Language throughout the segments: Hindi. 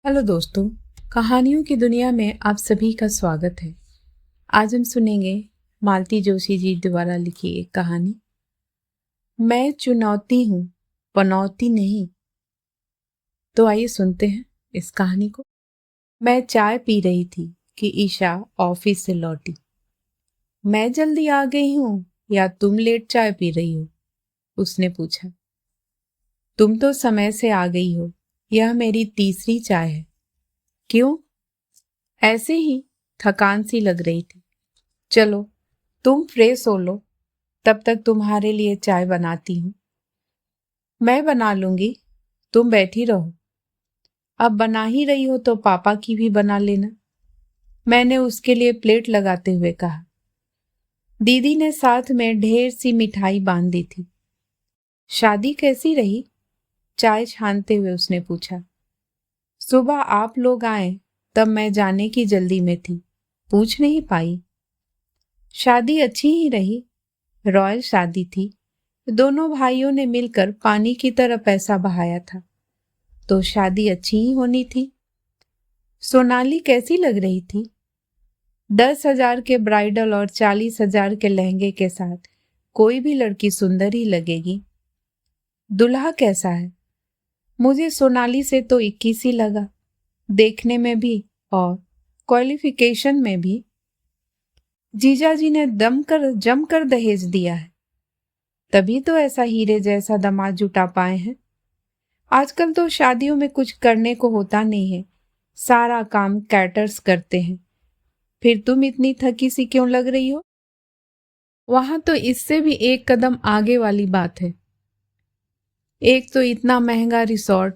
हेलो दोस्तों, कहानियों की दुनिया में आप सभी का स्वागत है। आज हम सुनेंगे मालती जोशी जी द्वारा लिखी एक कहानी, मैं चुनौती हूँ, पनौती नहीं। तो आइए सुनते हैं इस कहानी को। मैं चाय पी रही थी कि ईशा ऑफिस से लौटी। मैं जल्दी आ गई हूँ या तुम लेट चाय पी रही हो? उसने पूछा। तुम तो समय से आ गई हो, यह मेरी तीसरी चाय है। क्यों? ऐसे ही, थकान सी लग रही थी। चलो तुम फ्रेश हो लो, तब तक तुम्हारे लिए चाय बनाती हूँ। मैं बना लूंगी, तुम बैठी रहो। अब बना ही रही हो तो पापा की भी बना लेना, मैंने उसके लिए प्लेट लगाते हुए कहा। दीदी ने साथ में ढेर सी मिठाई बांध दी थी। शादी कैसी रही? चाय छानते हुए उसने पूछा। सुबह आप लोग आए तब मैं जाने की जल्दी में थी, पूछ नहीं पाई। शादी अच्छी ही रही, रॉयल शादी थी। दोनों भाइयों ने मिलकर पानी की तरह पैसा बहाया था, तो शादी अच्छी ही होनी थी। सोनाली कैसी लग रही थी? 10,000 के ब्राइडल और 40,000 के लहंगे के साथ कोई भी लड़की सुंदर ही लगेगी। दुल्हा कैसा है? मुझे सोनाली से तो 21 ही लगा, देखने में भी और क्वालिफिकेशन में भी। जीजाजी ने जमकर दहेज दिया है, तभी तो ऐसा हीरे जैसा दामाद जुटा पाए हैं। आजकल तो शादियों में कुछ करने को होता नहीं है, सारा काम कैटर्स करते हैं। फिर तुम इतनी थकी सी क्यों लग रही हो? वहां तो इससे भी एक कदम आगे वाली बात है। एक तो इतना महंगा रिसॉर्ट,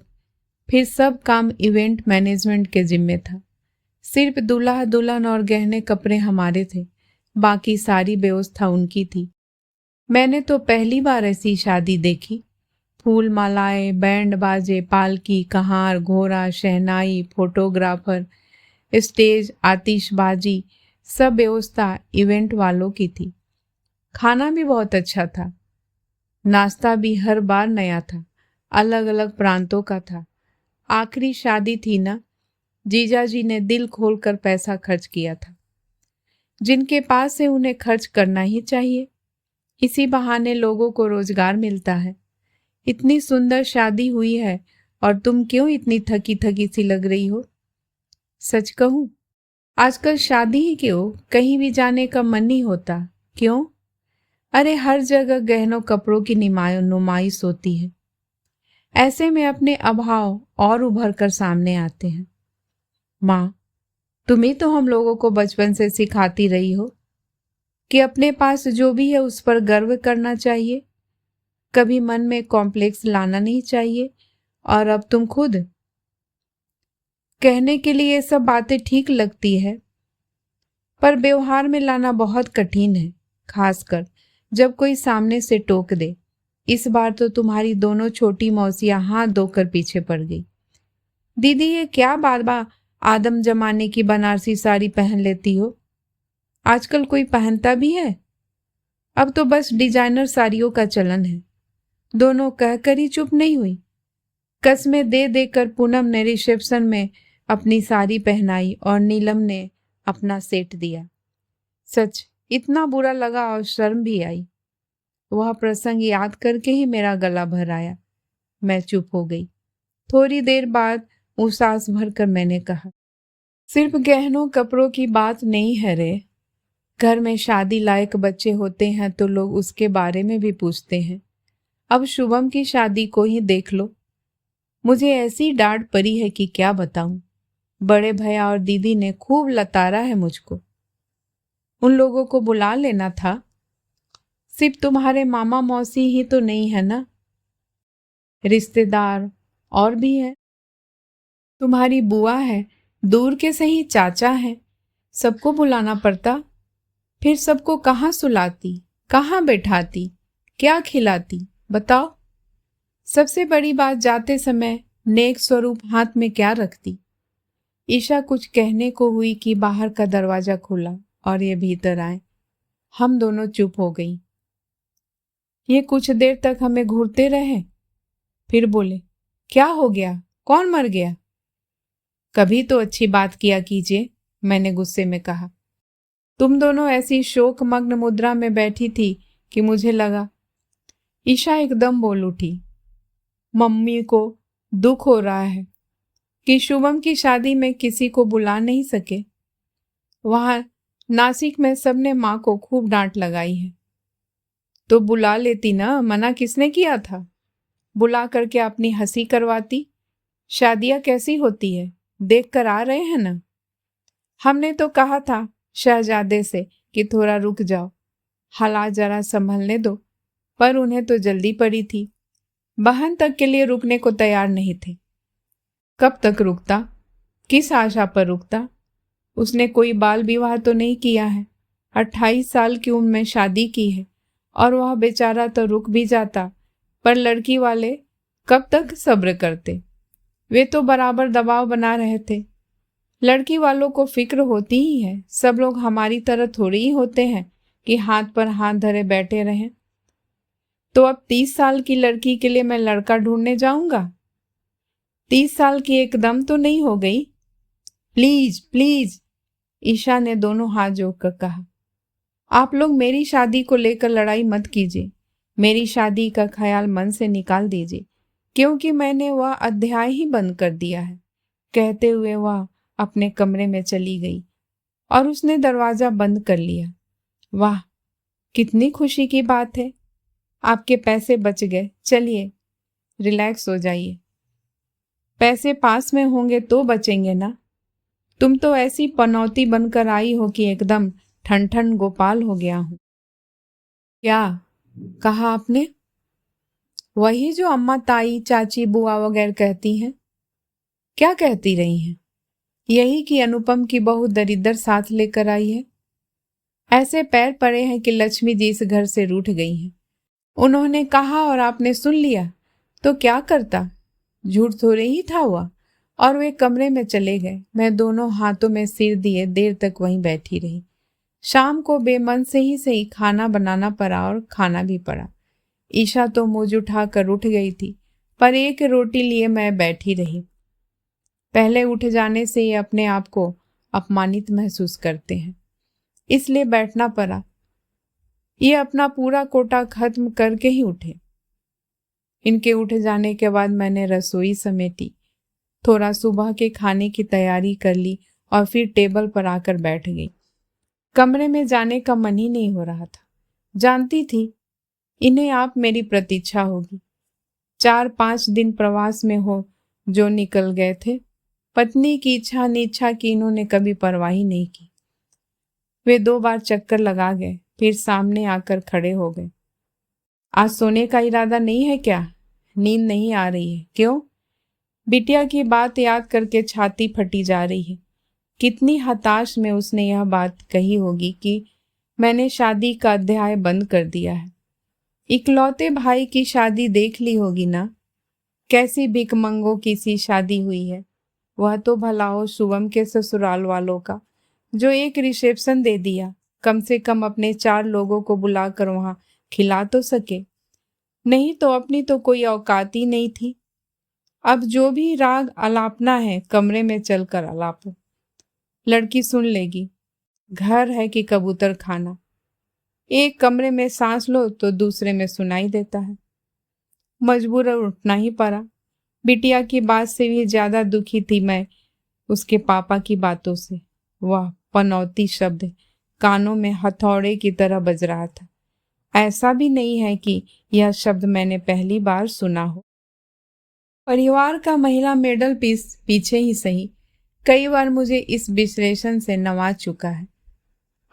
फिर सब काम इवेंट मैनेजमेंट के जिम्मे था। सिर्फ दूल्हा दुल्हन और गहने कपड़े हमारे थे, बाकी सारी व्यवस्था उनकी थी। मैंने तो पहली बार ऐसी शादी देखी। फूल मालाएं, बैंड बाजे, पालकी, कहार, घोड़ा, शहनाई, फोटोग्राफर, स्टेज, आतिशबाजी, सब व्यवस्था इवेंट वालों की थी। खाना भी बहुत अच्छा था, नाश्ता भी हर बार नया था, अलग अलग प्रांतों का था। आखिरी शादी थी ना, जीजाजी ने दिल खोलकर पैसा खर्च किया था। जिनके पास है उन्हें खर्च करना ही चाहिए, इसी बहाने लोगों को रोजगार मिलता है। इतनी सुंदर शादी हुई है और तुम क्यों इतनी थकी थकी सी लग रही हो? सच कहूं, आजकल शादी ही क्यों, कहीं भी जाने का मन नहीं होता। क्यों? अरे हर जगह गहनों कपड़ों की नुमाइश होती है। ऐसे में अपने अभाव और उभर कर सामने आते हैं। माँ, तुम ही तो हम लोगों को बचपन से सिखाती रही हो कि अपने पास जो भी है उस पर गर्व करना चाहिए, कभी मन में कॉम्प्लेक्स लाना नहीं चाहिए। और अब तुम खुद कहने के लिए ये सब बातें ठीक लगती है, पर व्यवहार में लाना बहुत कठिन है, खासकर जब कोई सामने से टोक दे। इस बार तो तुम्हारी दोनों छोटी मौसियां हाथ धोकर पीछे पड़ गई। दीदी ये क्या बार बार आदम जमाने की बनारसी साड़ी पहन लेती हो? आजकल कोई पहनता भी है? अब तो बस डिजाइनर साड़ियों का चलन है। दोनों कहकर ही चुप नहीं हुई। कस्में दे देकर पूनम ने रिसेप्शन में अपनी साड़ी पहनाई और नीलम ने अपना सेट दिया। सच इतना बुरा लगा और शर्म भी आई। वह प्रसंग याद करके ही मेरा गला भर आया। मैं चुप हो गई। थोड़ी देर बाद उसास भरकर मैंने कहा, सिर्फ गहनों कपड़ों की बात नहीं है रे। घर में शादी लायक बच्चे होते हैं तो लोग उसके बारे में भी पूछते हैं। अब शुभम की शादी को ही देख लो। मुझे ऐसी डांट पड़ी है कि क्या बताऊं। बड़े भैया और दीदी ने खूब लताड़ा है मुझको। उन लोगों को बुला लेना था। सिर्फ तुम्हारे मामा मौसी ही तो नहीं है ना, रिश्तेदार और भी है। तुम्हारी बुआ है, दूर के सही चाचा है, सबको बुलाना पड़ता। फिर सबको कहाँ सुलाती, कहाँ बैठाती, क्या खिलाती, बताओ। सबसे बड़ी बात, जाते समय नेक स्वरूप हाथ में क्या रखती। ईशा कुछ कहने को हुई कि बाहर का दरवाजा खुला और ये भीतर आए। हम दोनों चुप हो गई। ये कुछ देर तक हमें घूरते रहे, फिर बोले, क्या हो गया, कौन मर गया? कभी तो अच्छी बात किया कीजिए, मैंने गुस्से में कहा। तुम दोनों ऐसी शोकमग्न मुद्रा में बैठी थी कि मुझे लगा। ईशा एकदम बोल उठी। मम्मी को दुख हो रहा है कि शुभम की शादी में किसी को बुला नहीं सके। वहां नासिक में सबने माँ को खूब डांट लगाई है। तो बुला लेती ना, मना किसने किया था? बुला करके अपनी हंसी करवाती। शादियां कैसी होती है, देख कर आ रहे हैं ना। हमने तो कहा था शहजादे से कि थोड़ा रुक जाओ, हालात जरा संभलने दो, पर उन्हें तो जल्दी पड़ी थी। बहन तक के लिए रुकने को तैयार नहीं थे। कब तक रुकता, किस आशा पर रुकता? उसने कोई बाल विवाह तो नहीं किया है, 28 साल की उम्र में शादी की है, और वह बेचारा तो रुक भी जाता, पर लड़की वाले कब तक सब्र करते? वे तो बराबर दबाव बना रहे थे। लड़की वालों को फिक्र होती ही है, सब लोग हमारी तरह थोड़ी ही होते हैं कि हाथ पर हाथ धरे बैठे रहें। तो अब 30 साल की लड़की के लिए मैं लड़का ढूंढने जाऊंगा? 30 साल की एकदम तो नहीं हो गई? प्लीज प्लीज, ईशा ने दोनों हाथ जोड़कर कहा। आप लोग मेरी शादी को लेकर लड़ाई मत कीजिए, मेरी शादी का ख्याल मन से निकाल दीजिए, क्योंकि मैंने वह अध्याय ही बंद कर दिया है। कहते हुए वह अपने कमरे में चली गई और उसने दरवाजा बंद कर लिया। वाह, कितनी खुशी की बात है, आपके पैसे बच गए। चलिए रिलैक्स हो जाइए। पैसे पास में होंगे तो बचेंगे ना। तुम तो ऐसी पनौती बनकर आई हो कि एकदम ठन ठन गोपाल हो गया हूं। क्या कहा आपने? वही जो अम्मा, ताई, चाची, बुआ वगैरह कहती हैं। क्या कहती रही हैं? यही कि अनुपम की बहू दरिद्र साथ लेकर आई है। ऐसे पैर पड़े हैं कि लक्ष्मी जी इस घर से रूठ गई हैं। उन्होंने कहा और आपने सुन लिया, तो क्या करता? झूठ थोड़े ही था हुआ। और वे कमरे में चले गए। मैं दोनों हाथों में सिर दिए देर तक वहीं बैठी रही। शाम को बेमन से ही सही खाना बनाना पड़ा और खाना भी पड़ा। ईशा तो मुझ उठाकर उठ गई थी, पर एक रोटी लिए मैं बैठी रही। पहले उठ जाने से ये अपने आप को अपमानित महसूस करते हैं, इसलिए बैठना पड़ा। ये अपना पूरा कोटा खत्म करके ही उठे। इनके उठ जाने के बाद मैंने रसोई समेटी, थोड़ा सुबह के खाने की तैयारी कर ली और फिर टेबल पर आकर बैठ गई। कमरे में जाने का मन ही नहीं हो रहा था। जानती थी इन्हें आप मेरी प्रतीक्षा होगी। 4-5 दिन प्रवास में हो जो निकल गए थे, पत्नी की इच्छा अनिच्छा की इन्होंने कभी परवाह ही नहीं की। वे 2 बार चक्कर लगा गए, फिर सामने आकर खड़े हो गए। आज सोने का इरादा नहीं है क्या? नींद नहीं आ रही है क्यों? बिटिया की बात याद करके छाती फटी जा रही है। कितनी हताश में उसने यह बात कही होगी कि मैंने शादी का अध्याय बंद कर दिया है। इकलौते भाई की शादी देख ली होगी ना, कैसी भिखमंगों की सी शादी हुई है। वह तो भला हो शुभम के ससुराल वालों का, जो एक रिसेप्शन दे दिया, कम से कम अपने 4 लोगों को बुलाकर वहां खिला तो सके। नहीं तो अपनी तो कोई औकात ही नहीं थी। अब जो भी राग अलापना है कमरे में चलकर अलापो, लड़की सुन लेगी। घर है कि कबूतर खाना, एक कमरे में सांस लो तो दूसरे में सुनाई देता है। मजबूर उठना ही पड़ा। बिटिया की बात से भी ज्यादा दुखी थी मैं उसके पापा की बातों से। वह पनौती शब्द कानों में हथौड़े की तरह बज रहा था। ऐसा भी नहीं है कि यह शब्द मैंने पहली बार सुना हो। परिवार का महिला मेडल पीस पीछे ही सही कई बार मुझे इस विश्लेषण से नवाज चुका है,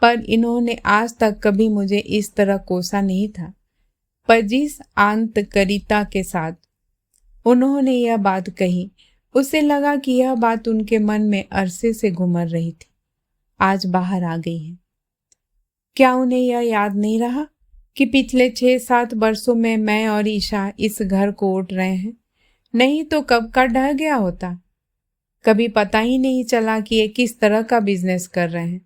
पर इन्होंने आज तक कभी मुझे इस तरह कोसा नहीं था। पर जिस आंतरिकता के साथ उन्होंने यह बात कही, उसे लगा कि यह बात उनके मन में अरसे से घुमर रही थी, आज बाहर आ गई है। क्या उन्हें यह याद नहीं रहा कि पिछले 6-7 वर्षों में मैं और ईशा इस घर को ओट रहे हैं? नहीं तो कब का ढह गया होता। कभी पता ही नहीं चला कि ये किस तरह का बिजनेस कर रहे हैं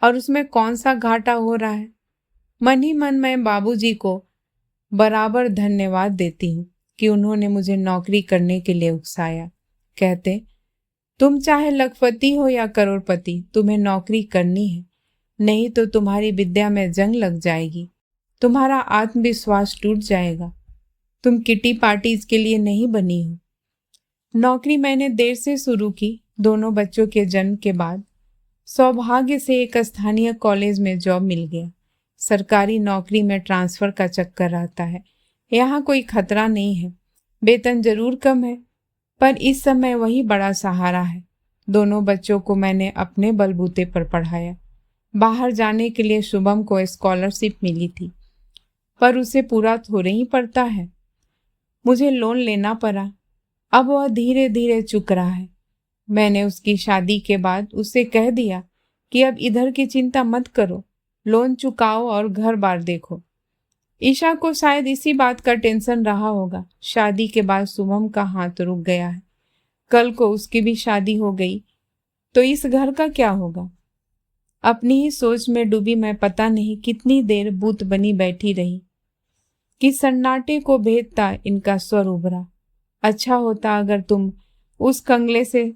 और उसमें कौन सा घाटा हो रहा है। मन ही मन मैं बाबूजी को बराबर धन्यवाद देती हूँ कि उन्होंने मुझे नौकरी करने के लिए उकसाया। कहते तुम चाहे लखपति हो या करोड़पति, तुम्हें नौकरी करनी है, नहीं तो तुम्हारी विद्या में जंग लग जाएगी, तुम्हारा आत्मविश्वास टूट जाएगा। तुम किटी पार्टीज के लिए नहीं बनी हो। नौकरी मैंने देर से शुरू की, दोनों बच्चों के जन्म के बाद। सौभाग्य से एक स्थानीय कॉलेज में जॉब मिल गया। सरकारी नौकरी में ट्रांसफर का चक्कर रहता है। यहाँ कोई खतरा नहीं है, वेतन जरूर कम है, पर इस समय वही बड़ा सहारा है। दोनों बच्चों को मैंने अपने बलबूते पर पढ़ाया। बाहर जाने के लिए शुभम को स्कॉलरशिप मिली थी, पर उसे पूरा थोड़े ही पड़ता है। मुझे लोन लेना पड़ा। अब वह धीरे धीरे चुक रहा है। मैंने उसकी शादी के बाद उससे कह दिया कि अब इधर की चिंता मत करो, लोन चुकाओ और घर बार देखो। ईशा को शायद इसी बात का टेंशन रहा होगा। शादी के बाद शुभम का हाथ रुक गया है। कल को उसकी भी शादी हो गई तो इस घर का क्या होगा? अपनी ही सोच में डूबी मैं पता नहीं कितनी देर बूत बनी बैठी रही कि सन्नाटे को भेदता इनका स्वर उभरा। अच्छा होता अगर तुम उस कंगले से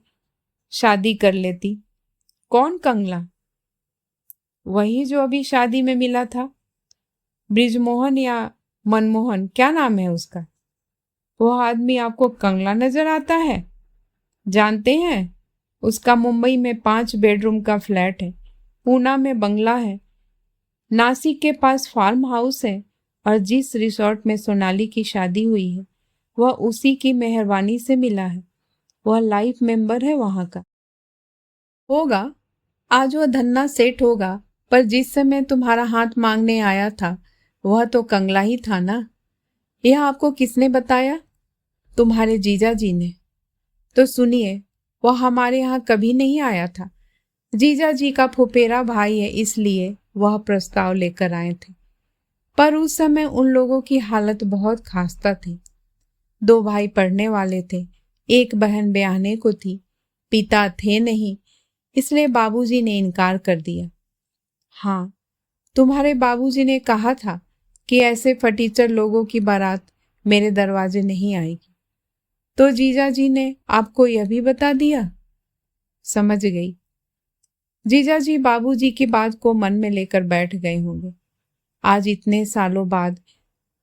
शादी कर लेती। कौन कंगला? वही जो अभी शादी में मिला था, ब्रिजमोहन या मनमोहन, क्या नाम है उसका? वह आदमी आपको कंगला नजर आता है? जानते हैं, उसका मुंबई में 5 बेडरूम का फ्लैट है, पूना में बंगला है, नासिक के पास फार्म हाउस है, और जिस रिसोर्ट में सोनाली की शादी हुई है वह उसी की मेहरबानी से मिला है। वह लाइफ मेंबर है वहां का। होगा, आज वह धन्ना सेठ होगा, पर जिस समय तुम्हारा हाथ मांगने आया था वह तो कंगला ही था ना। यह आपको किसने बताया? तुम्हारे जीजा जी ने। तो सुनिए, वह हमारे यहाँ कभी नहीं आया था। जीजा जी का फुफेरा भाई है, इसलिए वह प्रस्ताव लेकर आए थे। पर उस समय उन लोगों की हालत बहुत खास्ता थी। 2 भाई पढ़ने वाले थे, एक बहन ब्याहने को थी, पिता थे नहीं, इसलिए बाबूजी ने इनकार कर दिया। हाँ, तुम्हारे बाबूजी ने कहा था कि ऐसे फटीचर लोगों की बारात मेरे दरवाजे नहीं आएगी। तो जीजा जी ने आपको यह भी बता दिया? समझ गई। जीजा जी बाबूजी की बात को मन में लेकर बैठ गए होंगे। आज इतने सालों बाद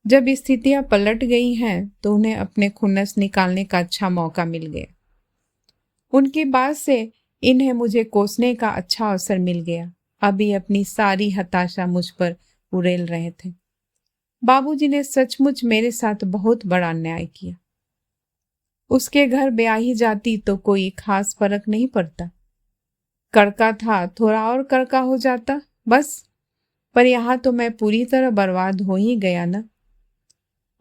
जब स्थितियां पलट गई हैं तो उन्हें अपने खुन्नस निकालने का अच्छा मौका मिल गया। उनकी बात से इन्हें मुझे कोसने का अच्छा अवसर मिल गया। अभी अपनी सारी हताशा मुझ पर उड़ेल रहे थे। बाबूजी ने सचमुच मेरे साथ बहुत बड़ा अन्याय किया। उसके घर ब्याही जाती तो कोई खास फर्क नहीं पड़ता। कड़का था, थोड़ा और कड़का हो जाता बस। पर यहाँ तो मैं पूरी तरह बर्बाद हो ही गया ना।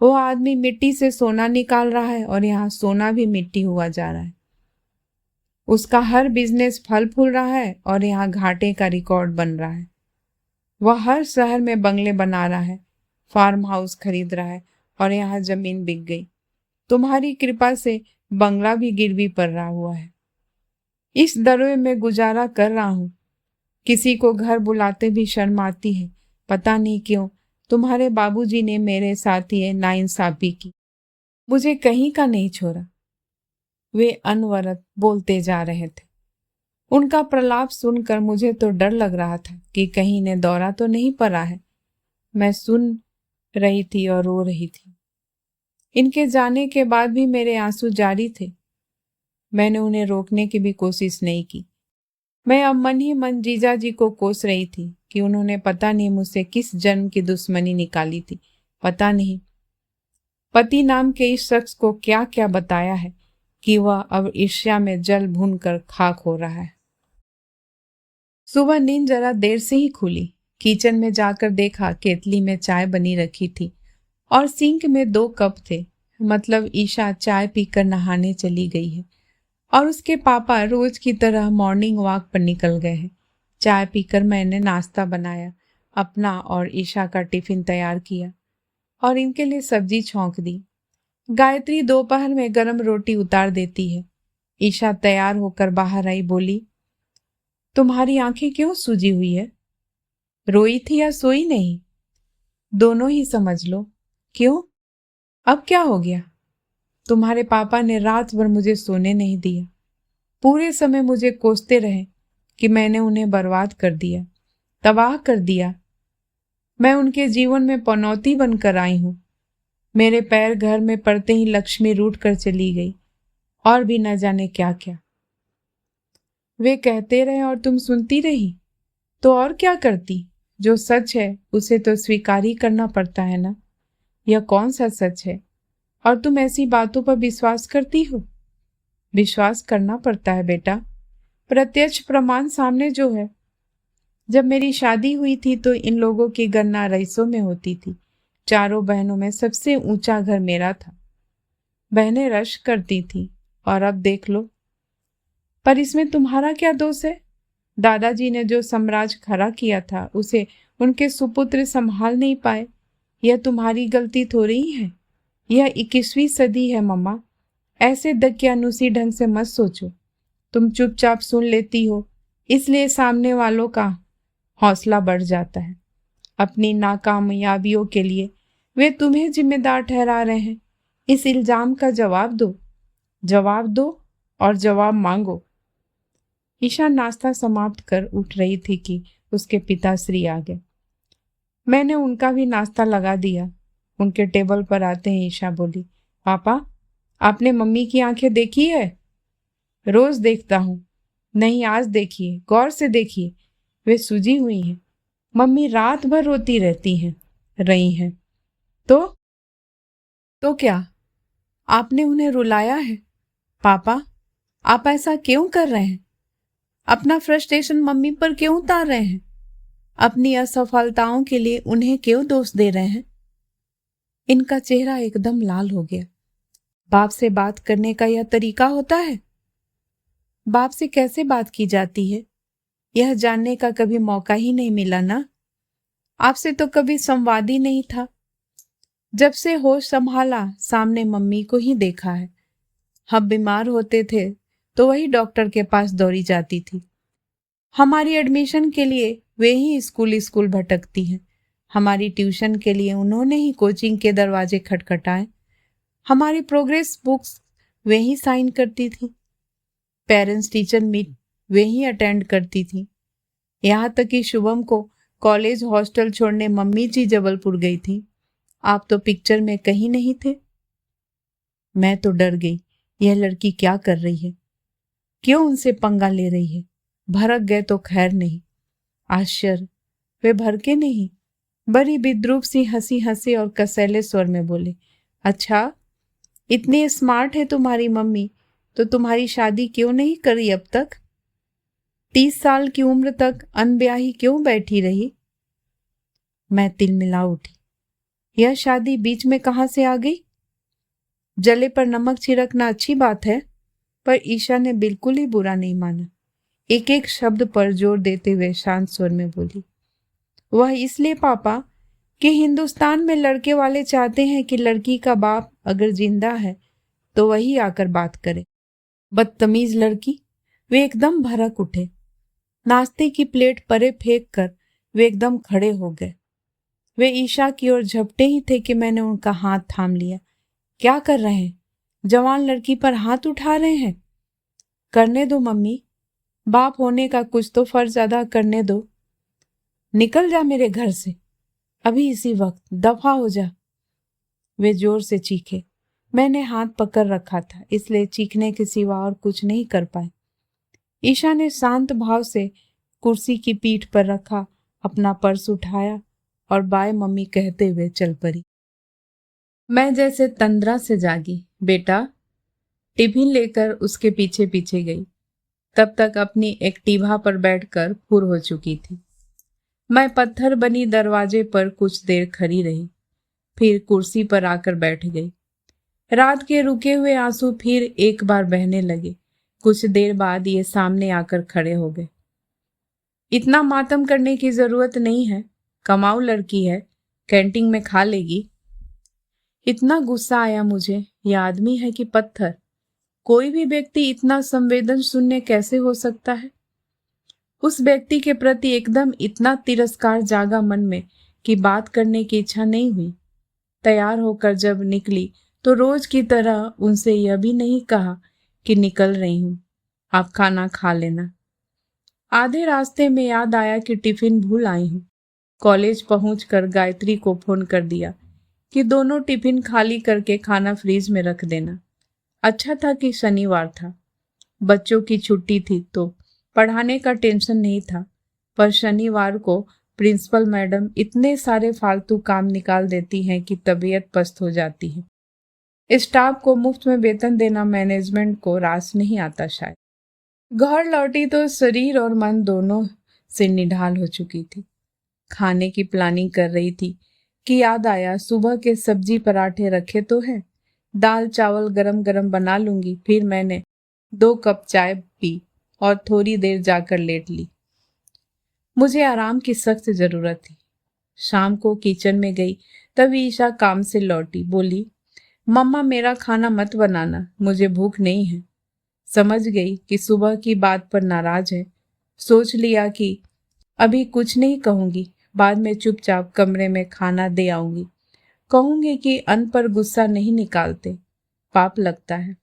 वो आदमी मिट्टी से सोना निकाल रहा है और यहाँ सोना भी मिट्टी हुआ जा रहा है। उसका हर बिजनेस फल फूल रहा है और यहाँ घाटे का रिकॉर्ड बन रहा है। वह हर शहर में बंगले बना रहा है, फार्म हाउस खरीद रहा है, और यहाँ जमीन बिक गई। तुम्हारी कृपा से बंगला भी गिरवी पड़ रहा हुआ है। इस दरवे में गुजारा कर रहा हूँ। किसी को घर बुलाते भी शर्म आती है। पता नहीं क्यों तुम्हारे बाबूजी ने मेरे साथ ये नाइंसाफी की, मुझे कहीं का नहीं छोड़ा। वे अनवरत बोलते जा रहे थे। उनका प्रलाप सुनकर मुझे तो डर लग रहा था कि कहीं ने दौरा तो नहीं पड़ा है। मैं सुन रही थी और रो रही थी। इनके जाने के बाद भी मेरे आंसू जारी थे। मैंने उन्हें रोकने की भी कोशिश नहीं की। मैं अब मन ही मन जीजा जी को कोस रही थी कि उन्होंने पता नहीं मुझसे किस जन्म की दुश्मनी निकाली थी। पता नहीं पति नाम के इस शख्स को क्या क्या बताया है कि वह अब ईर्ष्या में जल भून कर खाक हो रहा है। सुबह नींद जरा देर से ही खुली। किचन में जाकर देखा केतली में चाय बनी रखी थी और सिंक में 2 कप थे। मतलब ईशा चाय पीकर नहाने चली गई है और उसके पापा रोज की तरह मॉर्निंग वॉक पर निकल गए हैं। चाय पीकर मैंने नाश्ता बनाया, अपना और ईशा का टिफिन तैयार किया और इनके लिए सब्जी छौंक दी। गायत्री दोपहर में गरम रोटी उतार देती है। ईशा तैयार होकर बाहर आई, बोली, तुम्हारी आंखें क्यों सूजी हुई है? रोई थी या सोई नहीं? दोनों ही समझ लो। क्यों? अब क्या हो गया? तुम्हारे पापा ने रात भर मुझे सोने नहीं दिया। पूरे समय मुझे कोसते रहे कि मैंने उन्हें बर्बाद कर दिया, तबाह कर दिया। मैं उनके जीवन में पनौती बनकर आई हूँ। मेरे पैर घर में पड़ते ही लक्ष्मी रूठ कर चली गई, और भी न जाने क्या क्या। वे कहते रहे और तुम सुनती रही, तो और क्या करती? जो सच है उसे तो स्वीकार ही करना पड़ता है ना। यह कौन सा सच है और तुम ऐसी बातों पर विश्वास करती हो? विश्वास करना पड़ता है बेटा, प्रत्यक्ष प्रमाण सामने जो है। जब मेरी शादी हुई थी तो इन लोगों की गणना रईसों में होती थी। चारों बहनों में सबसे ऊंचा घर मेरा था। बहनें रश करती थी, और अब देख लो। पर इसमें तुम्हारा क्या दोष है? दादाजी ने जो साम्राज्य खड़ा किया था उसे उनके सुपुत्र संभाल नहीं पाए। यह तुम्हारी गलती थोड़ी है। यह 21वीं सदी है मम्मा। ऐसे दकियानुसी ढंग से मत सोचो। तुम चुपचाप सुन लेती हो, इसलिए सामने वालों का हौसला बढ़ जाता है। अपनी नाकामयाबियों के लिए वे तुम्हें जिम्मेदार ठहरा रहे हैं। इस इल्जाम का जवाब दो, जवाब दो और जवाब मांगो। ईशा नाश्ता समाप्त कर उठ रही थी कि उसके पिताश्री आ गए। मैंने उनका भी नाश्ता लगा दिया। उनके टेबल पर आते ही ईशा बोली, पापा, आपने मम्मी की आंखें देखी है? रोज देखता हूँ। नहीं, आज देखिए, गौर से देखिए, वे सूजी हुई हैं। मम्मी रात भर रोती रही हैं। तो क्या आपने उन्हें रुलाया है? पापा, आप ऐसा क्यों कर रहे हैं? अपना फ्रस्ट्रेशन मम्मी पर क्यों उतार रहे हैं? अपनी असफलताओं के लिए उन्हें क्यों दोष दे रहे हैं? इनका चेहरा एकदम लाल हो गया। बाप से बात करने का यह तरीका होता है? बाप से कैसे बात की जाती है, यह जानने का कभी मौका ही नहीं मिला ना। आपसे तो कभी संवाद ही नहीं था। जब से होश संभाला सामने मम्मी को ही देखा है। हम बीमार होते थे तो वही डॉक्टर के पास दौड़ी जाती थी। हमारी एडमिशन के लिए वे ही स्कूल भटकती हैं। हमारी ट्यूशन के लिए उन्होंने ही कोचिंग के दरवाजे खटखटाए। हमारी प्रोग्रेस बुक्स वे ही साइन करती थी। पेरेंट्स टीचर मीट वे ही अटेंड करती थी। यहाँ तक कि शुभम को कॉलेज हॉस्टल छोड़ने मम्मी जी जबलपुर गई थी। आप तो पिक्चर में कहीं नहीं थे। मैं तो डर गई, यह लड़की क्या कर रही है, क्यों उनसे पंगा ले रही है। भड़क गए तो खैर नहीं। आश्चर्य, वे भड़के नहीं। बड़ी विद्रूप सी हंसी हंसे और कसैले स्वर में बोले, अच्छा, इतनी स्मार्ट है तुम्हारी मम्मी तो तुम्हारी शादी क्यों नहीं करी अब तक? 30 साल की उम्र तक अनब्याही क्यों बैठी रही? मैं तिलमिला उठी। यह शादी बीच में कहां से आ गई? जले पर नमक छिड़कना अच्छी बात है, पर ईशा ने बिल्कुल ही बुरा नहीं माना। एक एक शब्द पर जोर देते हुए शांत स्वर में बोली, वह इसलिए पापा कि हिंदुस्तान में लड़के वाले चाहते हैं कि लड़की का बाप अगर जिंदा है तो वही आकर बात करे। बदतमीज लड़की। वे एकदम भड़क उठे। नाश्ते की प्लेट परे फेंक कर वे एकदम खड़े हो गए। वे ईशा की ओर झपटे ही थे कि मैंने उनका हाथ थाम लिया। क्या कर रहे हैं? जवान लड़की पर हाथ उठा रहे हैं? करने दो मम्मी, बाप होने का कुछ तो फर्ज अदा करने दो। निकल जा मेरे घर से, अभी इसी वक्त, दफा हो जा। वे जोर से चीखे। मैंने हाथ पकड़ रखा था, इसलिए चीखने के सिवा और कुछ नहीं कर पाए। ईशा ने शांत भाव से कुर्सी की पीठ पर रखा अपना पर्स उठाया और बाय मम्मी कहते हुए चल पड़ी। मैं जैसे तंद्रा से जागी। बेटा, टिफिन लेकर उसके पीछे पीछे गई। तब तक अपनी एक्टिवा पर बैठकर फुर हो चुकी थी। मैं पत्थर बनी दरवाजे पर कुछ देर खड़ी रही, फिर कुर्सी पर आकर बैठ गई। रात के रुके हुए आंसू फिर एक बार बहने लगे। कुछ देर बाद ये सामने आकर खड़े हो गए। इतना मातम करने की जरूरत नहीं है, कमाऊ लड़की है, कैंटीन में खा लेगी। इतना गुस्सा आया मुझे, यह आदमी है कि पत्थर। कोई भी व्यक्ति इतना संवेदन शून्य कैसे हो सकता है? उस व्यक्ति के प्रति एकदम इतना तिरस्कार जागा मन में कि बात करने की इच्छा नहीं हुई। तैयार होकर जब निकली तो रोज की तरह उनसे यह भी नहीं कहा कि निकल रही हूं। आप खाना खा लेना। आधे रास्ते में याद आया कि टिफिन भूल आई हूँ। कॉलेज पहुंचकर गायत्री को फोन कर दिया कि दोनों टिफिन खाली करके खाना फ्रीज में रख देना। अच्छा था कि शनिवार था, बच्चों की छुट्टी थी तो पढ़ाने का टेंशन नहीं था, पर शनिवार को प्रिंसिपल मैडम इतने सारे फालतू काम निकाल देती हैं कि तबीयत पस्त हो जाती है। स्टाफ को मुफ्त में वेतन देना मैनेजमेंट को रास नहीं आता शायद। घर लौटी तो शरीर और मन दोनों से निढाल हो चुकी थी। खाने की प्लानिंग कर रही थी कि याद आया सुबह के सब्जी पराठे रखे तो हैं, दाल चावल गरम गरम बना लूंगी। फिर मैंने 2 कप चाय पी और थोड़ी देर जाकर लेट ली। मुझे आराम की सख्त जरूरत थी। शाम को किचन में गई तभी ईशा काम से लौटी, बोली मम्मा मेरा खाना मत बनाना, मुझे भूख नहीं है। समझ गई कि सुबह की बात पर नाराज है। सोच लिया कि अभी कुछ नहीं कहूंगी, बाद में चुपचाप कमरे में खाना दे आऊंगी। कहूंगी कि अन्न पर गुस्सा नहीं निकालते, पाप लगता है।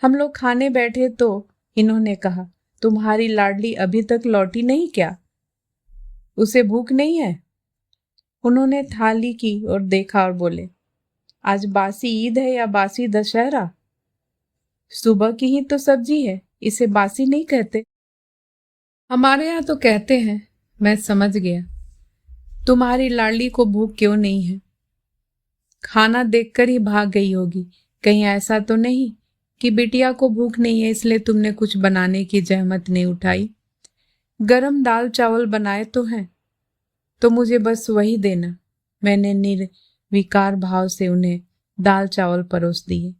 हम लोग खाने बैठे तो इन्होंने कहा तुम्हारी लाडली अभी तक लौटी नहीं क्या, उसे भूख नहीं है? उन्होंने थाली की और देखा और बोले आज बासी ईद है या बासी दशहरा? सुबह की ही तो सब्जी है, इसे बासी नहीं कहते। हमारे यहाँ तो कहते हैं। मैं समझ गया तुम्हारी लाडली को भूख क्यों नहीं है। खाना देखकर ही भाग गई होगी। कहीं ऐसा तो नहीं कि बिटिया को भूख नहीं है इसलिए तुमने कुछ बनाने की जहमत नहीं उठाई। गरम दाल चावल बनाए तो हैं, तो मुझे बस वही देना। मैंने निर्विकार भाव से उन्हें दाल चावल परोस दिए।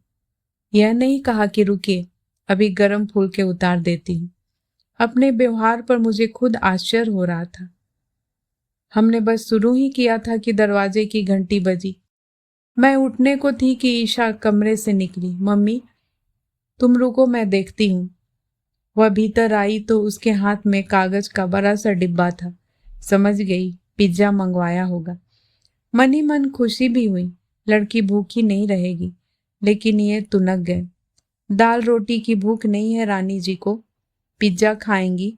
यह नहीं कहा कि रुकिए, अभी गरम फुलके उतार देती हूँ। अपने व्यवहार पर मुझे खुद आश्चर्य हो रहा था। हमने बस शुरू ही किया था कि दरवाजे की घंटी बजी। मैं उठने को थी कि ईशा कमरे से निकली। मम्मी तुम रुको, मैं देखती हूँ। वह भीतर आई तो उसके हाथ में कागज का बड़ा सा डिब्बा था। समझ गई पिज्जा मंगवाया होगा। मन ही मन खुशी भी हुई, लड़की भूखी नहीं रहेगी। लेकिन ये तुनक गए। दाल रोटी की भूख नहीं है रानी जी को, पिज्जा खाएंगी।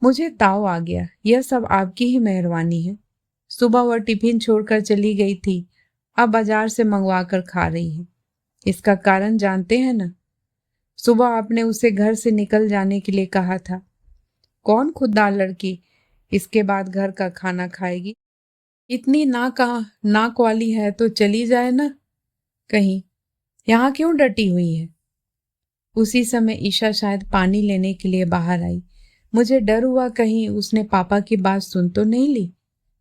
मुझे ताव आ गया, यह सब आपकी ही मेहरबानी है। सुबह वह टिफिन छोड़कर चली गई थी, अब बाजार से मंगवा कर खा रही है। इसका कारण जानते हैं ना? सुबह आपने उसे घर से निकल जाने के लिए कहा था। कौन खुददार लड़की इसके बाद घर का खाना खाएगी? इतनी नाक वाली है तो चली जाए ना कहीं, यहाँ क्यों डटी हुई है? उसी समय ईशा शायद पानी लेने के लिए बाहर आई। मुझे डर हुआ कहीं उसने पापा की बात सुन तो नहीं ली।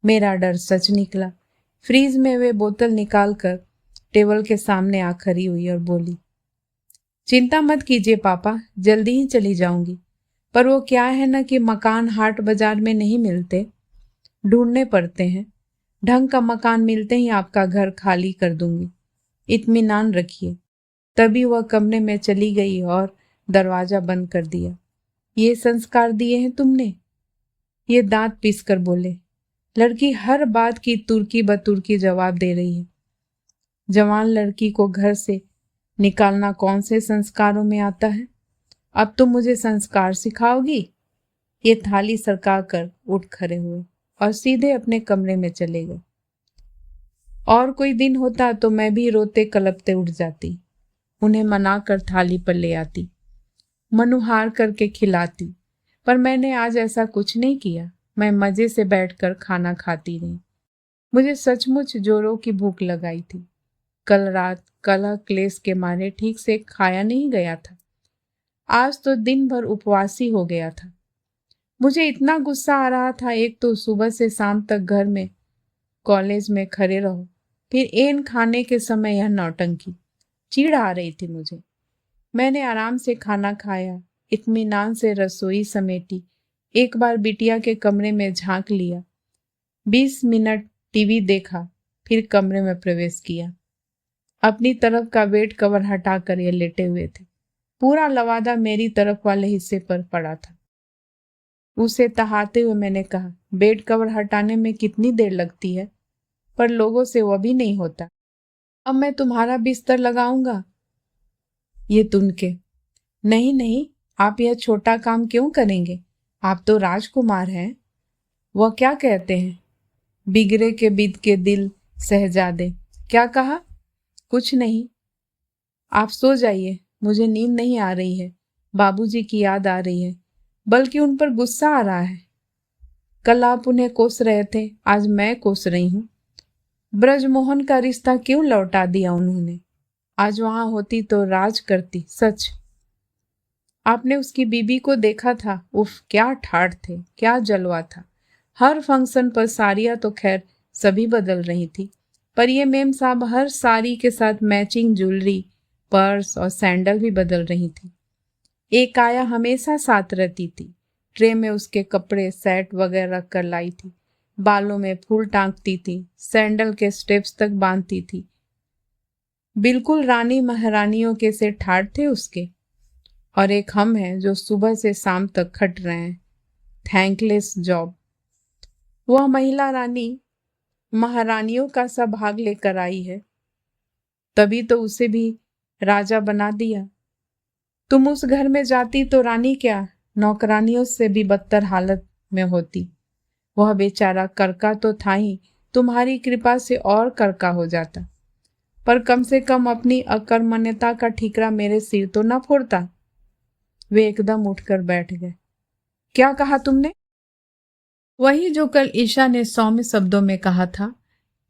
मेरा डर सच निकला। फ्रीज में वे बोतल निकालकर टेबल के सामने आ खड़ी हुई और बोली चिंता मत कीजिए पापा, जल्दी ही चली जाऊंगी। पर वो क्या है ना कि मकान हाट बाजार में नहीं मिलते, ढूंढने पड़ते हैं। ढंग का मकान मिलते ही आपका घर खाली कर दूंगी, इत्मीनान रखिए। तभी वह कमरे में चली गई और दरवाजा बंद कर दिया। ये संस्कार दिए हैं तुमने? ये दांत पीस कर बोले। लड़की हर बात की तुर्की बतुर्की जवाब दे रही है। जवान लड़की को घर से निकालना कौन से संस्कारों में आता है? अब तुम मुझे संस्कार सिखाओगी? ये थाली सरका कर उठ खड़े हुए और सीधे अपने कमरे में चले गए। और कोई दिन होता तो मैं भी रोते कलपते उठ जाती, उन्हें मनाकर थाली पर ले आती, मनुहार करके खिलाती। पर मैंने आज ऐसा कुछ नहीं किया। मैं मजे से बैठकर खाना खाती रही। मुझे सचमुच जोरों की भूख लगाई थी। कल रात कलह क्लेश के मारे ठीक से खाया नहीं गया था। आज तो दिन भर उपवासी हो गया था। मुझे इतना गुस्सा आ रहा था, एक तो सुबह से शाम तक घर में कॉलेज में खड़े रहो, फिर एन खाने के समय यह नौटंकी। चिढ़ आ रही थी मुझे। मैंने आराम से खाना खाया, इत्मीनान से रसोई समेटी, एक बार बिटिया के कमरे में झांक लिया, 20 मिनट टीवी देखा, फिर कमरे में प्रवेश किया। अपनी तरफ का बेड कवर हटाकर ये लेटे हुए थे। पूरा लवादा मेरी तरफ वाले हिस्से पर पड़ा था। उसे तहाते हुए मैंने कहा बेड कवर हटाने में कितनी देर लगती है? पर लोगों से वह भी नहीं होता। अब मैं तुम्हारा बिस्तर लगाऊंगा। ये तुनके नहीं नहीं, आप यह छोटा काम क्यों करेंगे? आप तो राजकुमार हैं। वह क्या कहते हैं? बिगड़े के बिद के दिल शहजादे। क्या कहा? कुछ नहीं। आप सो जाइए, मुझे नींद नहीं आ रही है। बाबूजी की याद आ रही है, बल्कि उन पर गुस्सा आ रहा है। कल आप उन्हें कोस रहे थे, आज मैं कोस रही हूँ। ब्रजमोहन का रिश्ता क्यों लौटा दिया उन्होंने? आज वहां होती तो राज करती, सच। आपने उसकी बीबी को देखा था? उफ, क्या ठाठ थे, क्या जलवा था। हर फंक्शन पर साड़ियाँ तो खैर सभी बदल रही थी, पर ये मेम साहब हर साड़ी के साथ मैचिंग ज्वेलरी, पर्स और सैंडल भी बदल रही थी। एक आया हमेशा साथ रहती थी, ट्रे में उसके कपड़े सेट वगैरह रख कर लाई थी, बालों में फूल टांगती थी, सैंडल के स्टेप्स तक बांधती थी। बिल्कुल रानी महारानियों के से ठाठ थे उसके। और एक हम हैं जो सुबह से शाम तक खट रहे हैं, थैंकलेस जॉब। वह महिला रानी महारानियों का सा भाग लेकर आई है, तभी तो उसे भी राजा बना दिया। तुम उस घर में जाती तो रानी क्या, नौकरानियों से भी बदतर हालत में होती। वह बेचारा करका तो था ही, तुम्हारी कृपा से और करका हो जाता, पर कम से कम अपनी अकर्मण्यता का ठीकरा मेरे सिर तो न फोड़ता। वे एकदम उठकर बैठ गए। क्या कहा तुमने? वही जो कल ईशा ने सौम्य शब्दों में कहा था।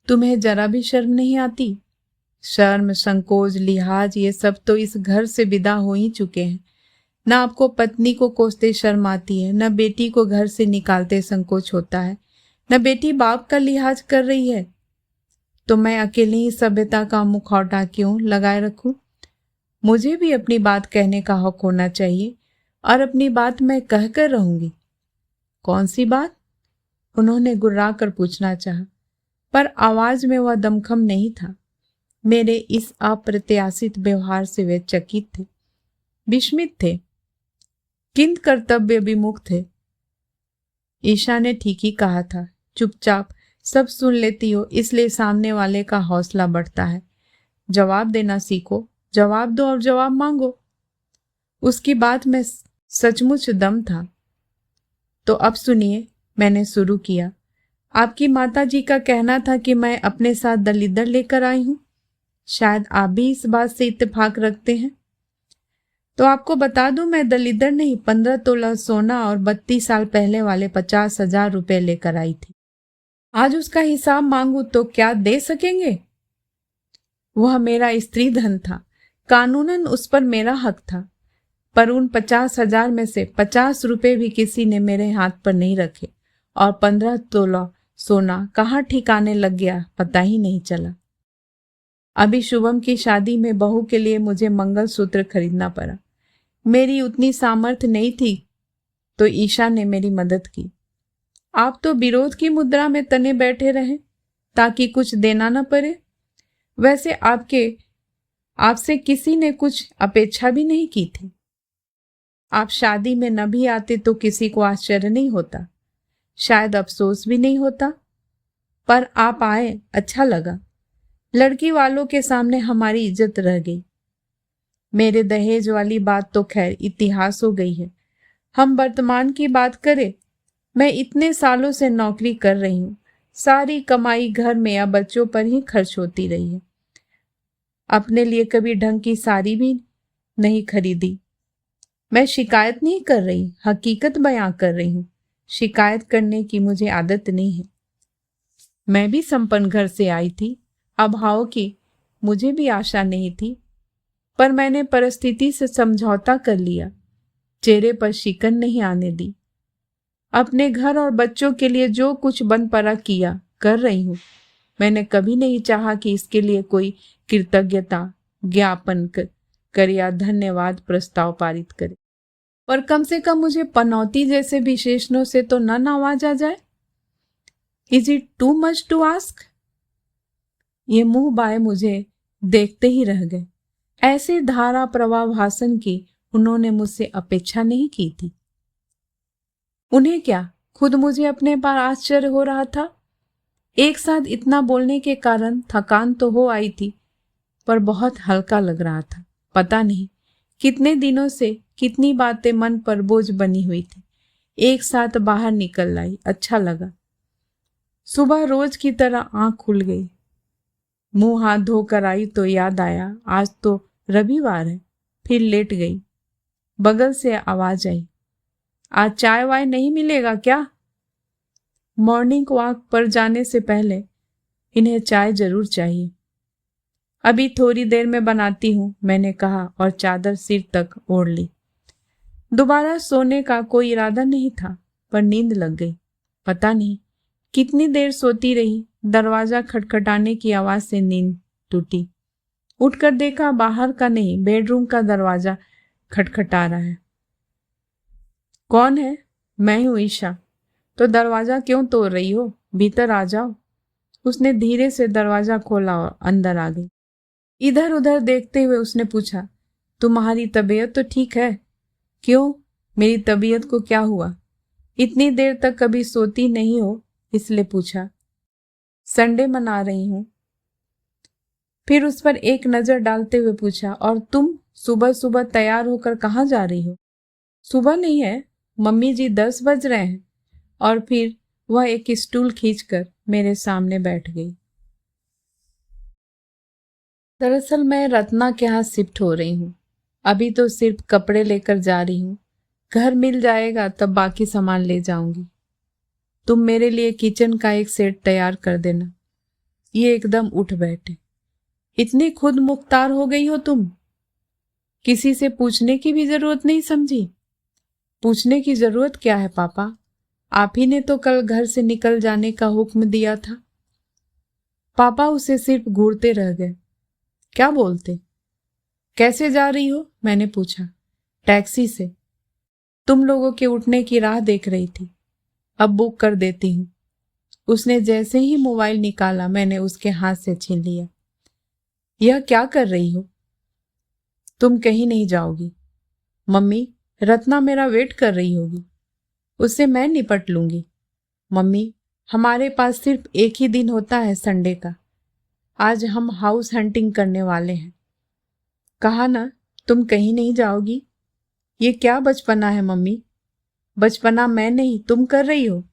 तुम्हें जरा भी शर्म नहीं आती? शर्म, संकोच, लिहाज, ये सब तो इस घर से विदा हो ही चुके हैं। न आपको पत्नी को कोसते शर्म आती है, न बेटी को घर से निकालते संकोच होता है, न बेटी बाप का लिहाज कर रही है। तो मैं अकेले ही सभ्यता का मुखौटा क्यों लगाए रखूं? मुझे भी अपनी बात कहने का हक होना चाहिए, और अपनी बात मैं कहकर रहूंगी। कौन सी बात? उन्होंने गुर्रा कर पूछना चाहा, पर आवाज में वह दमखम नहीं था। मेरे इस अप्रत्याशित व्यवहार से वे चकित थे, विस्मित थे, किंत कर्तव्य विमुख थे। ईशा ने ठीक ही कहा था, चुपचाप सब सुन लेती हो, इसलिए सामने वाले का हौसला बढ़ता है। जवाब देना सीखो, जवाब दो और जवाब मांगो। उसकी बात में सचमुच दम था। तो अब सुनिए, मैंने शुरू किया। आपकी माताजी का कहना था कि मैं अपने साथ दलिदर लेकर आई हूं। शायद आप भी इस बात से इत्तेफाक रखते हैं। तो आपको बता दूं, मैं दलिदर नहीं, 15 तोला सोना और 32 साल पहले वाले 50,000 रुपए लेकर आई थी। आज उसका हिसाब मांगू तो क्या दे सकेंगे? वह मेरा स्त्री धन था, कानूनन उस पर मेरा हक था, पर उन 50,000 में से 50 रुपए भी किसी ने मेरे हाथ पर नहीं रखे, और 15 तोला सोना कहाँ ठिकाने लग गया पता ही नहीं चला। अभी शुभम की शादी में बहू के लिए मुझे मंगलसूत्र खरीदना पड़ा। मेरी उतनी सामर्थ्य नहीं थी, तो ईशा ने मेरी मदद की। आप तो विरोध की मुद्रा में तने बैठे रहे ताकि कुछ देना न पड़े। वैसे आपसे किसी ने कुछ अपेक्षा भी नहीं की थी। आप शादी में न भी आते तो किसी को आश्चर्य नहीं होता, शायद अफसोस भी नहीं होता, पर आप आए, अच्छा लगा। लड़की वालों के सामने हमारी इज्जत रह गई। मेरे दहेज वाली बात तो खैर इतिहास हो गई है। हम वर्तमान की बात करें, मैं इतने सालों से नौकरी कर रही हूँ, सारी कमाई घर में या बच्चों पर ही खर्च होती रही है। अपने लिए कभी ढंग की साड़ी भी नहीं खरीदी। मैं शिकायत नहीं कर रही, हकीकत बयां कर रही हूँ। शिकायत करने की मुझे आदत नहीं है। मैं भी संपन्न घर से आई थी, अभाव की मुझे भी आशा नहीं थी, पर मैंने परिस्थिति से समझौता कर लिया, चेहरे पर शिकन नहीं आने दी। अपने घर और बच्चों के लिए जो कुछ बन पड़ा किया, कर रही हूँ। मैंने कभी नहीं चाहा कि इसके लिए कोई कृतज्ञता ज्ञापन करे या धन्यवाद प्रस्ताव पारित करे, पर कम से कम मुझे पनौती जैसे विशेषणों से तो न नवाजा जाए। Is it too much to ask? ये मुंह बाए मुझे देखते ही रह गए। ऐसे धारा प्रवाह भाषण की उन्होंने मुझसे अपेक्षा नहीं की थी। उन्हें क्या, खुद मुझे अपने पर आश्चर्य हो रहा था। एक साथ इतना बोलने के कारण थकान तो हो आई थी, पर बहुत हल्का लग रहा था। पता नहीं कितने दिनों से कितनी बातें मन पर बोझ बनी हुई थी, एक साथ बाहर निकल आई। अच्छा लगा। सुबह रोज की तरह आंख खुल गई। मुंह हाथ धोकर आई तो याद आया आज तो रविवार है। फिर लेट गई। बगल से आवाज आई, आज चाय वाय नहीं मिलेगा क्या? मॉर्निंग वॉक पर जाने से पहले इन्हें चाय जरूर चाहिए। अभी थोड़ी देर में बनाती हूँ, मैंने कहा और चादर सिर तक ओढ़ ली। दोबारा सोने का कोई इरादा नहीं था, पर नींद लग गई। पता नहीं कितनी देर सोती रही। दरवाजा खटखटाने की आवाज से नींद टूटी। उठकर देखा बाहर का नहीं, बेडरूम का दरवाजा खटखटा रहा है। कौन है? मैं हूँ, ईशा। तो दरवाजा क्यों तोड़ रही हो? भीतर आ जाओ। उसने धीरे से दरवाजा खोला और अंदर आ गई। इधर उधर देखते हुए उसने पूछा, तुम्हारी तबीयत तो ठीक है? क्यों, मेरी तबीयत को क्या हुआ? इतनी देर तक कभी सोती नहीं हो, इसलिए पूछा। संडे मना रही हूँ। फिर उस पर एक नजर डालते हुए पूछा, और तुम सुबह सुबह तैयार होकर कहाँ जा रही हो? सुबह नहीं है, मम्मी जी 10 बज रहे हैं। और फिर वह एक स्टूल खींचकर मेरे सामने बैठ गई। दरअसल मैं रत्ना के यहाँ शिफ्ट हो रही हूँ। अभी तो सिर्फ कपड़े लेकर जा रही हूँ। घर मिल जाएगा तब बाकी सामान ले जाऊंगी। तुम मेरे लिए किचन का एक सेट तैयार कर देना। ये एकदम उठ बैठे। इतनी खुद मुख्तार हो गई हो तुम? किसी से पूछने की भी जरूरत नहीं समझी? पूछने की जरूरत क्या है पापा? आप ही ने तो कल घर से निकल जाने का हुक्म दिया था। पापा उसे सिर्फ घूरते रह गए। क्या बोलते? कैसे जा रही हो? मैंने पूछा। टैक्सी से। तुम लोगों के उठने की राह देख रही थी। अब बुक कर देती हूँ। उसने जैसे ही मोबाइल निकाला मैंने उसके हाथ से छीन लिया। यह क्या कर रही हो? तुम कहीं नहीं जाओगी। मम्मी, रत्ना मेरा वेट कर रही होगी। उससे मैं निपट लूंगी। मम्मी, हमारे पास सिर्फ एक ही दिन होता है, संडे का। आज हम हाउस हंटिंग करने वाले हैं। कहा ना तुम कहीं नहीं जाओगी। ये क्या बचपना है मम्मी? बचपना मैं नहीं, तुम कर रही हो।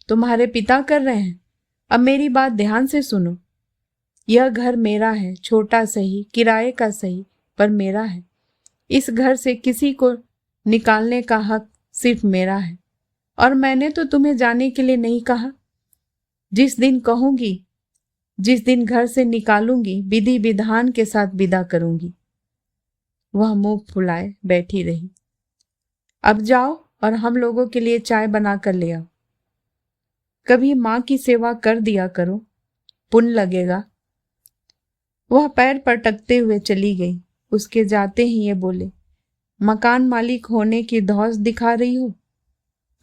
तुम्हारे पिता कर रहे हैं। अब मेरी बात ध्यान से सुनो। यह घर मेरा है, छोटा सही, किराए का सही, पर मेरा है। इस घर से किसी को निकालने का हक सिर्फ मेरा है। और मैंने तो तुम्हें जाने के लिए नहीं कहा। जिस दिन कहूंगी, जिस दिन घर से निकालूंगी, विधि विधान के साथ विदा करूंगी। वह मुंह फुलाए बैठी रही। अब जाओ और हम लोगों के लिए चाय बना कर ले आओ। कभी माँ की सेवा कर दिया करो, पुण्य लगेगा। वह पैर पटकते हुए चली गई। उसके जाते ही ये बोले, मकान मालिक होने की धौस दिखा रही हो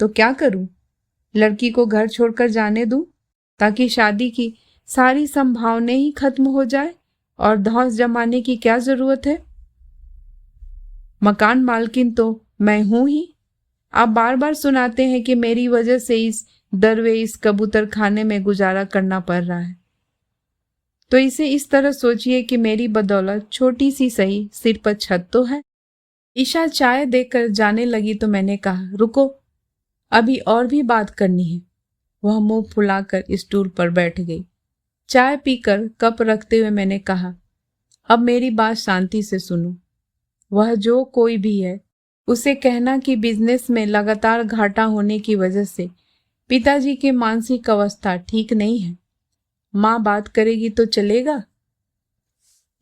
तो क्या करूं? लड़की को घर छोड़कर जाने दूं ताकि शादी की सारी संभावनाएं ही खत्म हो जाए? और धौस जमाने की क्या जरूरत है? मकान मालकिन तो मैं हूं ही। आप बार बार सुनाते हैं कि मेरी वजह से इस दरवे इस कबूतर खाने में गुजारा करना पड़ रहा है। तो इसे इस तरह सोचिए कि मेरी बदौलत छोटी सी सही सिर पर छत तो है। ईशा चाय देकर जाने लगी तो मैंने कहा, रुको, अभी और भी बात करनी है। वह मुंह फुलाकर स्टूल पर बैठ गई। चाय पीकर कप रखते हुए मैंने कहा, अब मेरी बात शांति से सुनो। वह जो कोई भी है, उसे कहना कि बिजनेस में लगातार घाटा होने की वजह से पिताजी की मानसिक अवस्था ठीक नहीं है। माँ बात करेगी तो चलेगा?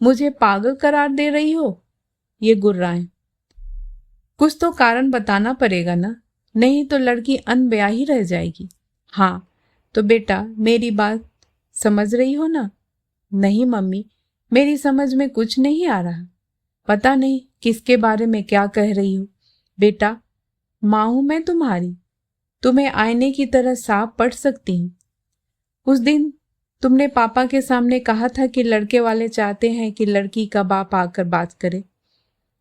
मुझे पागल करार दे रही हो? ये गुर्राएं। कुछ तो कारण बताना पड़ेगा ना, नहीं तो लड़की अनब्याही रह जाएगी। हाँ, तो बेटा मेरी बात समझ रही हो ना? नहीं मम्मी, मेरी समझ में कुछ नहीं आ रहा। पता नहीं किसके बारे में क्या कह रही हो। बेटा, माँ हूं मैं तुम्हारी, तुम्हें आईने की तरह साफ पढ़ सकती हूँ। उस दिन तुमने पापा के सामने कहा था कि लड़के वाले चाहते हैं कि लड़की का बाप आकर बात करे।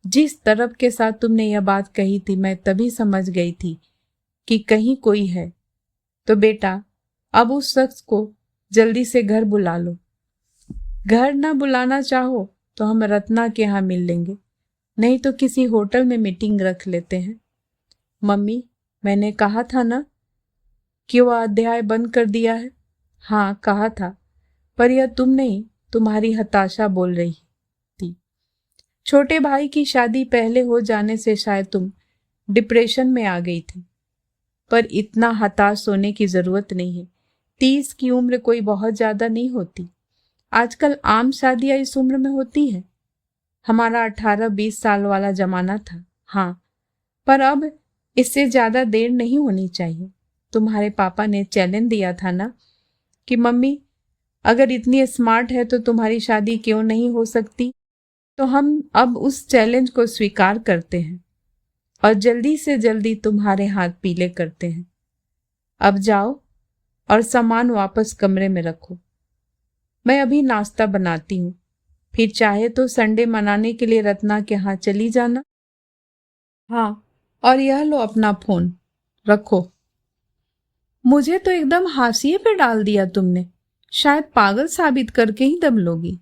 जिस तरफ के साथ तुमने यह बात कही थी, मैं तभी समझ गई थी कि कहीं कोई है। तो बेटा, अब उस शख्स को जल्दी से घर बुला लो। घर न बुलाना चाहो तो हम रत्ना के यहाँ मिल लेंगे। नहीं तो किसी होटल में मीटिंग रख लेते हैं। मम्मी, मैंने कहा था ना कि वह अध्याय बंद कर दिया है। हाँ, कहा था, पर यह तुम नहीं, तुम्हारी हताशा बोल रही थी। छोटे भाई की शादी पहले हो जाने से शायद तुम डिप्रेशन में आ गई थी, पर इतना हताश होने की जरूरत नहीं है। 30 की उम्र कोई बहुत ज्यादा नहीं होती। आजकल आम शादियां इस उम्र में होती हैं। हमारा 18-20 साल वाला जमाना था। हाँ, पर अब इससे ज्यादा देर नहीं होनी चाहिए। तुम्हारे पापा ने चैलेंज दिया था ना कि मम्मी, अगर इतनी स्मार्ट है तो तुम्हारी शादी क्यों नहीं हो सकती। तो हम अब उस चैलेंज को स्वीकार करते हैं और जल्दी से जल्दी तुम्हारे हाथ पीले करते हैं। अब जाओ और सामान वापस कमरे में रखो। मैं अभी नाश्ता बनाती हूँ, फिर चाहे तो संडे मनाने के लिए रत्ना के यहाँ चली जाना। हाँ, और यह लो अपना फोन, रखो। मुझे तो एकदम हाशिए पे डाल दिया तुमने। शायद पागल साबित करके ही दम लोगी।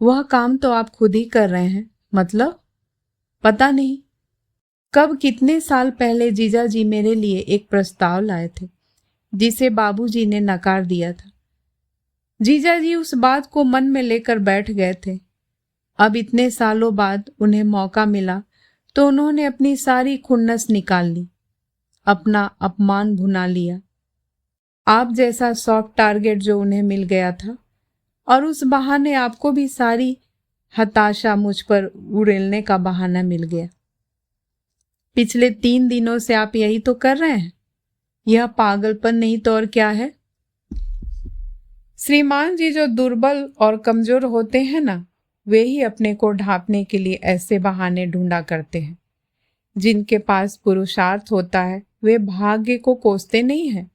वह काम तो आप खुद ही कर रहे हैं। मतलब? पता नहीं कब कितने साल पहले जीजा जी मेरे लिए एक प्रस्ताव लाए थे, जिसे बाबूजी ने नकार दिया था। जीजा जी उस बात को मन में लेकर बैठ गए थे। अब इतने सालों बाद उन्हें मौका मिला तो उन्होंने अपनी सारी खुन्नस निकाल ली, अपना अपमान भुना लिया। आप जैसा सॉफ्ट टारगेट जो उन्हें मिल गया था, और उस बहाने आपको भी सारी हताशा मुझ पर उड़ेलने का बहाना मिल गया। पिछले 3 दिनों से आप यही तो कर रहे हैं। यह पागलपन नहीं तो और क्या है। श्रीमान जी जो दुर्बल और कमजोर होते हैं ना, वे ही अपने को ढांपने के लिए ऐसे बहाने ढूंढा करते हैं। जिनके पास पुरुषार्थ होता है वे भाग्य को कोसते नहीं हैं,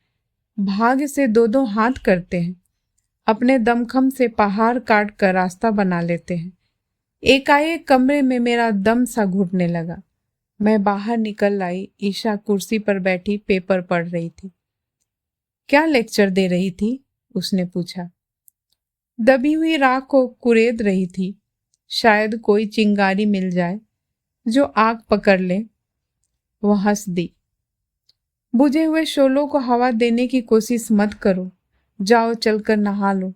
भाग्य से 2-2 हाथ करते हैं। अपने दमखम से पहाड़ काट कर रास्ता बना लेते हैं। एकाएक कमरे में मेरा दम सा घुटने लगा। मैं बाहर निकल आई। ईशा कुर्सी पर बैठी पेपर पढ़ रही थी। क्या लेक्चर दे रही थी? उसने पूछा। दबी हुई राख को कुरेद रही थी। शायद कोई चिंगारी मिल जाए जो आग पकड़ ले। वह हंस दी। बुझे हुए शोलों को हवा देने की कोशिश मत करो। जाओ चलकर नहा लो।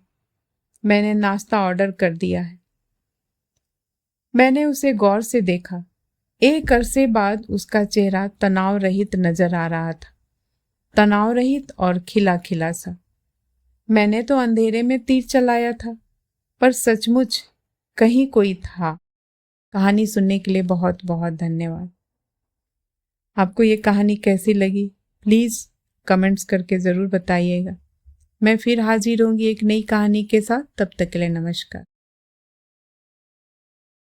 मैंने नाश्ता ऑर्डर कर दिया है। मैंने उसे गौर से देखा। एक अरसे बाद उसका चेहरा तनाव रहित नजर आ रहा था, तनाव रहित और खिला खिला सा। मैंने तो अंधेरे में तीर चलाया था, पर सचमुच कहीं कोई था। कहानी सुनने के लिए बहुत बहुत धन्यवाद। आपको ये कहानी कैसी लगी प्लीज़ कमेंट्स करके ज़रूर बताइएगा। मैं फिर हाजिर होंगी एक नई कहानी के साथ। तब तक के लिए नमस्कार।